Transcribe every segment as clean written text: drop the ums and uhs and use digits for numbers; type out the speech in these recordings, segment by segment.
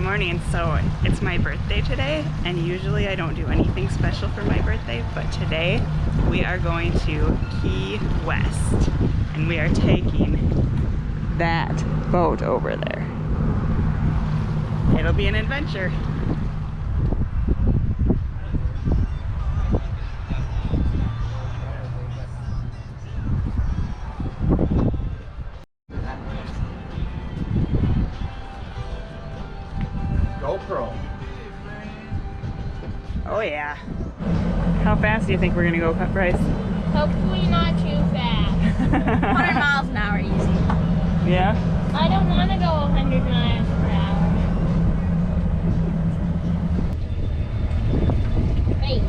morning. So it's my birthday today, and usually I don't do anything special for my birthday, but today we are going to Key West, and we are taking that boat over there. It'll be an adventure. GoPro. Oh yeah. How fast do you think we're gonna go, Bryce? Hopefully not too fast. 100 miles an hour easy. Yeah? I don't want to go 100 miles per hour. Hey.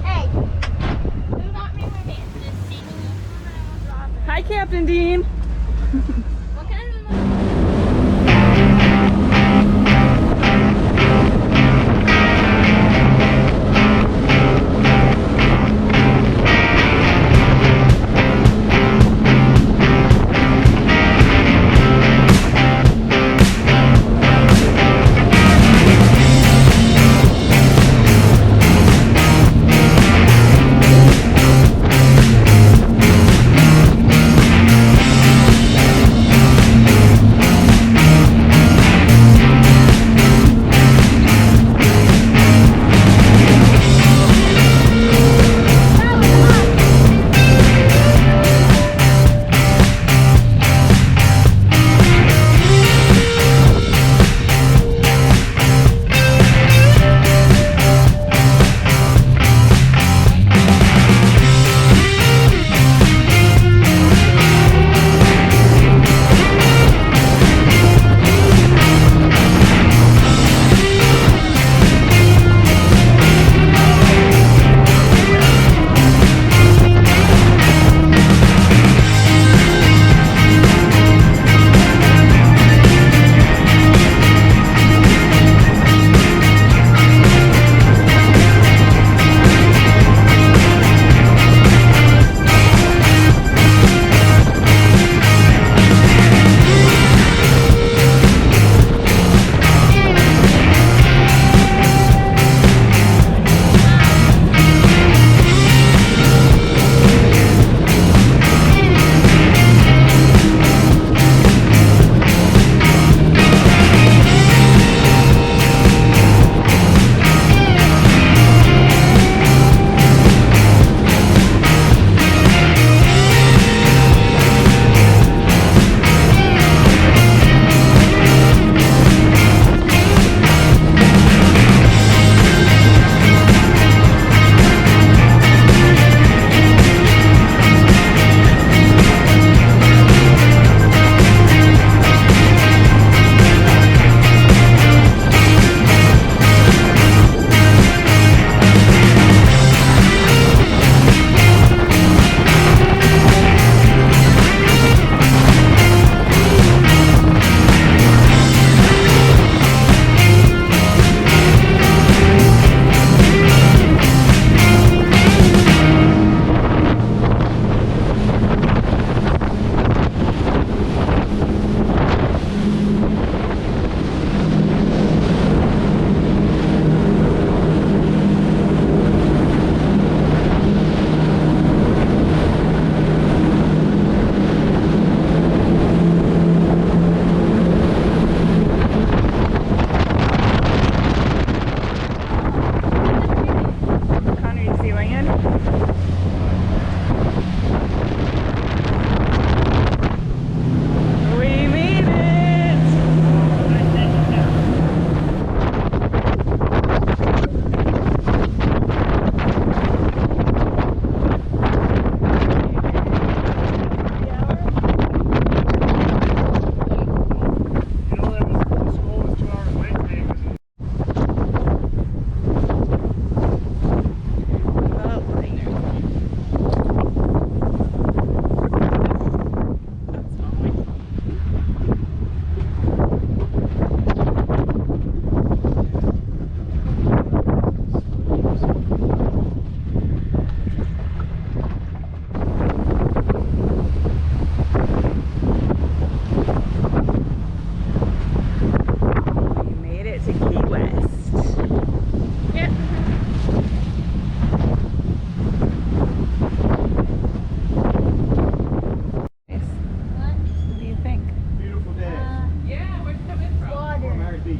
Hey. Who got me my pants? Just see me. Hi, Captain Dean. What kind of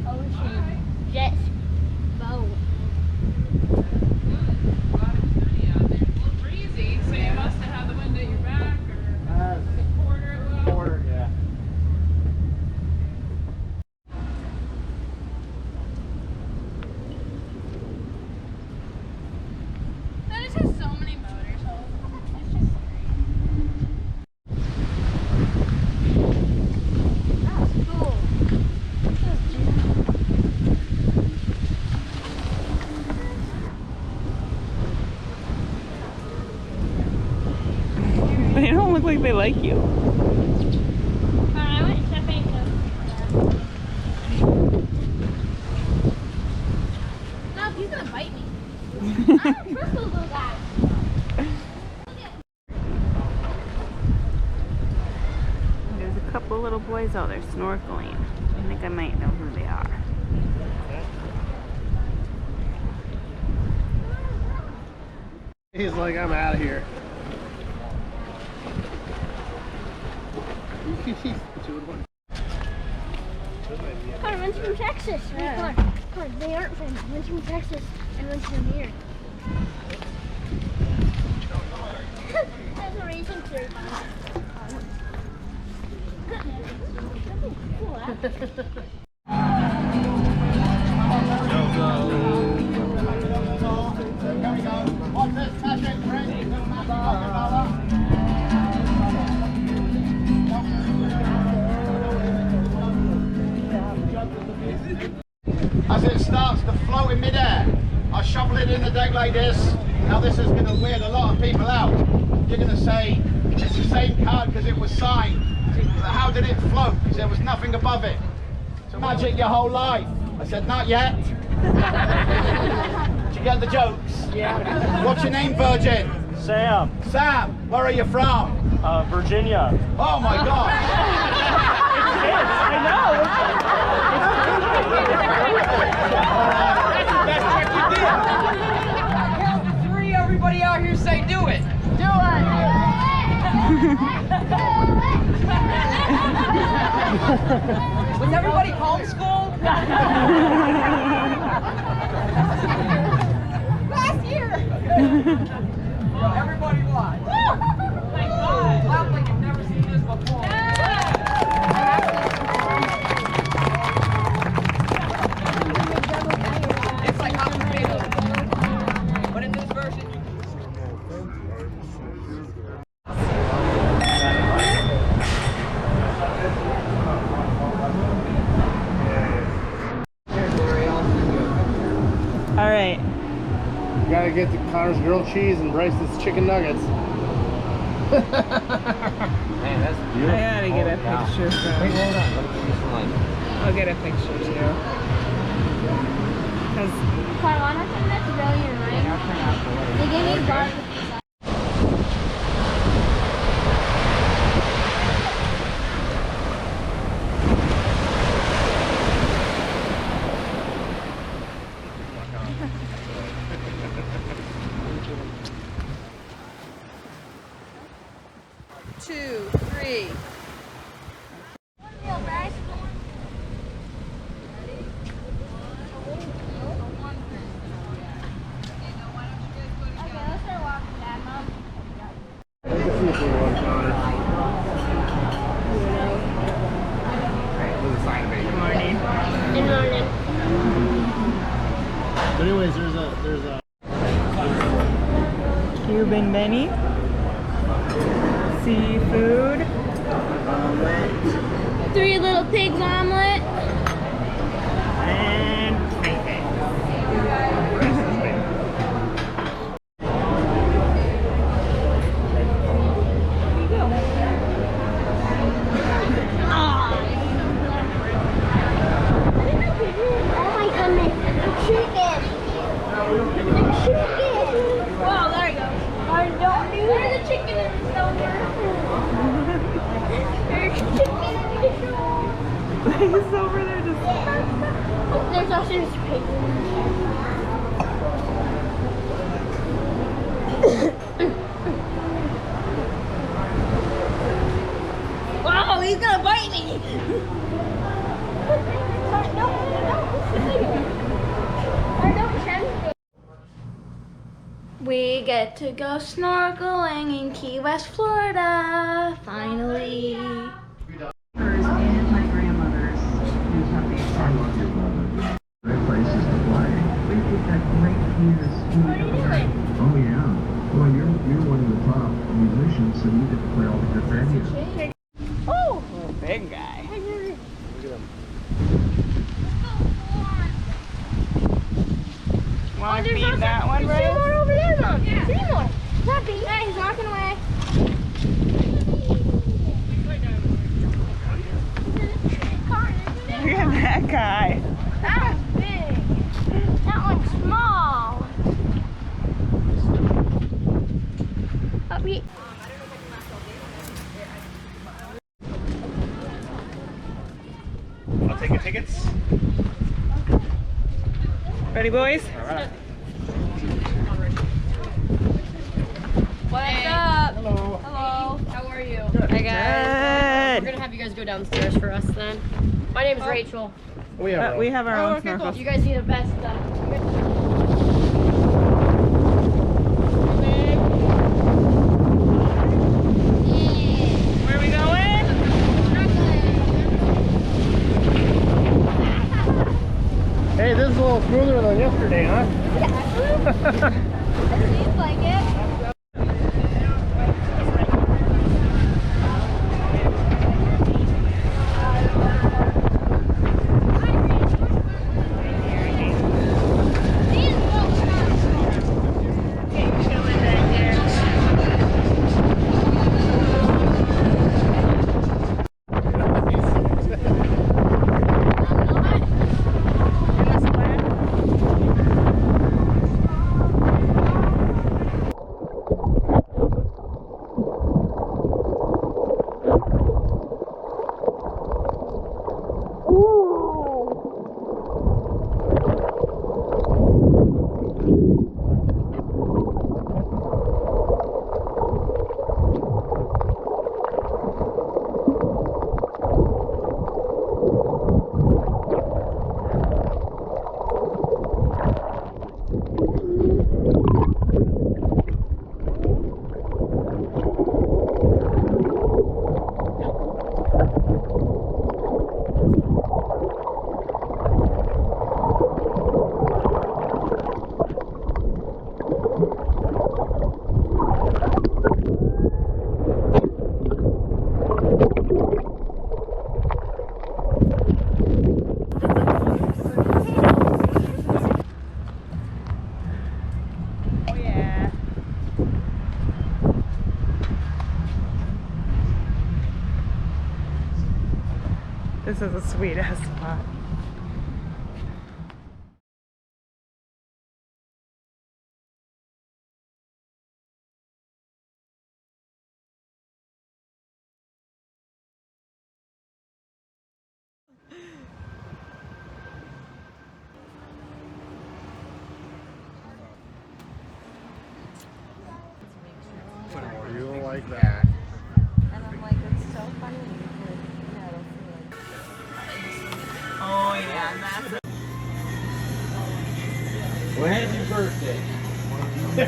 ocean jet boat. Breezy, so you must have had the wind at your back or quarter it well. Quarter, yeah. That just has so many motors. It's just That was cool. They don't look like they like you. I went stepping No, he's gonna bite me. I don't trust those little guys. There's a couple little boys out there snorkeling. I think I might know who they are. He's like, I'm out of here. Connor, one's from Texas. Yeah. Connor, they aren't friends. One's from Texas and one's from here. There's a racing crew. As it starts to float in midair, I shuffle it in the deck like this. Now this is going to weird a lot of people out. You're going to say, it's the same card because it was signed. But how did it float? Because there was nothing above it. So magic your whole life. I said, not yet. Did you get the jokes? Yeah. What's your name, Virgin? Sam, Sam. Where are you from? Virginia. Oh my God. I know. count to 3, everybody out here say do it. Do it! Was everybody homeschooled? Last year! Everybody was. Oh my God. Laugh like you've never seen this before. It's like hot potatoes. But in this version, All right. Gotta get the Connor's grilled cheese and Bryce's chicken nuggets. Man, that's beautiful. I gotta get a Oh, picture Wait, from. hold on. Let me see some light. I'll get a picture too. Cause Connor, one thing that's really annoying. I'll turn out the light. They gave me garlic. Two, three. Okay, let's start walking back, Mom. Take a few for one, Connor. good morning. Good morning. But anyways, there's a Cuban Benny. Seafood. 3 little pigs omelet. And Oh my goodness, chicken! Chicken! Wow, there you go. Don't do Where's the chicken in the stove? There's chicken in the stove. he's over there just. There's also this pig. Wow, he's gonna bite me! No, We get to go snorkeling in Key West, Florida, finally. And my grandmother's new puppy. I love your mother. Great places to play. We've got great views. What are you doing? Oh yeah. Well, you're one of the top musicians, so you get to play all the good venues. Oh! Big guy. Want to feed that one, There's two Bryce? more over there, Mom. Yeah. Three more. Puppy. Yeah, he's walking away. Look at that guy. That one's big. That one's small. Puppy. I'll take your tickets. Ready, boys? What's up? Hello. Hello. How are you? Hi guys. Good. We're gonna have you guys go downstairs for us then. My name is Rachel. We have We have our own snorkels. You guys need a vest. Where are we going? Hey, this is a little smoother than yesterday, huh? It seems like it. Oh yeah. This is a sweet ass spot. You don't like that. And I'm like, it's so funny. Oh yeah, that's Well, happy birthday. What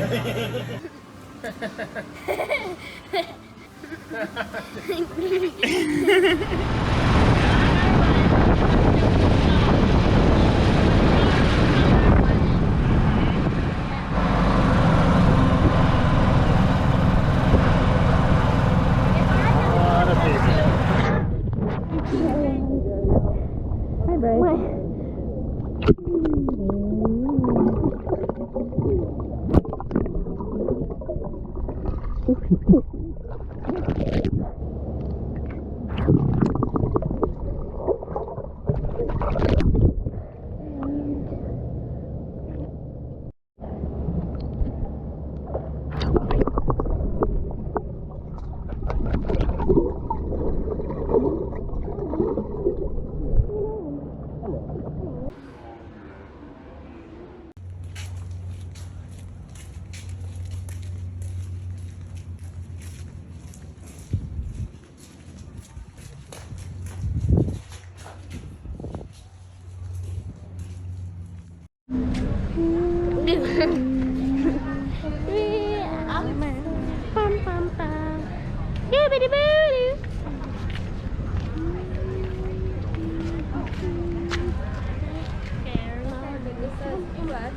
a baby. Hi, Bryce.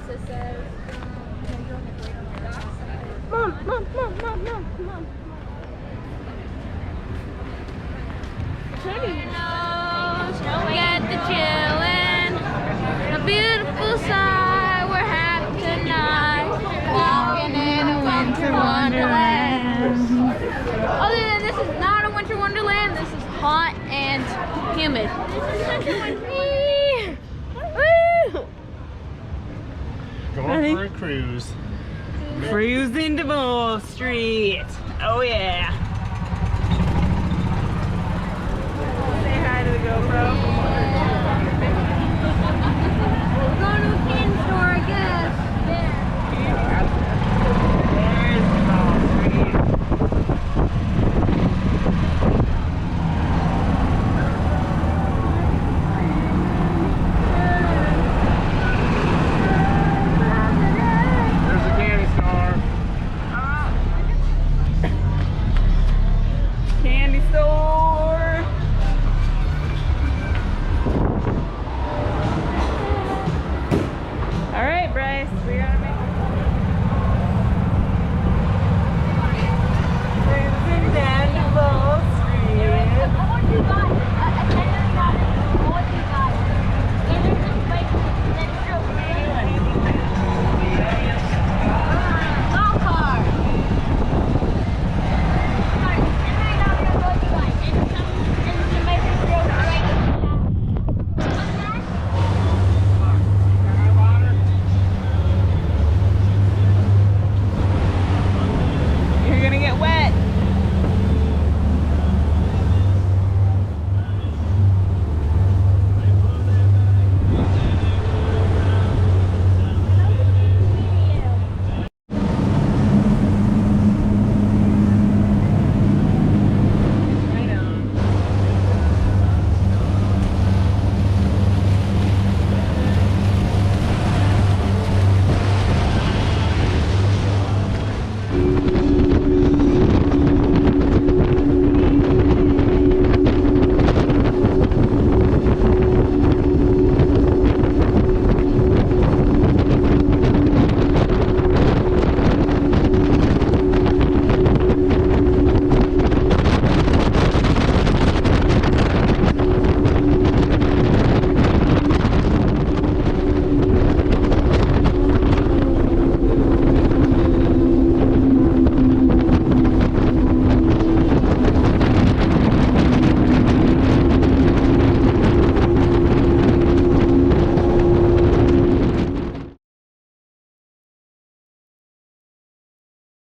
it says, Mom. Get the chillin', a beautiful sight. We're happy tonight, walking in a winter wonderland. Other than this is not a winter wonderland, this is hot and humid. This is winter wonderland. Woo! Going for a cruise. Cruising Duval Street. Oh yeah.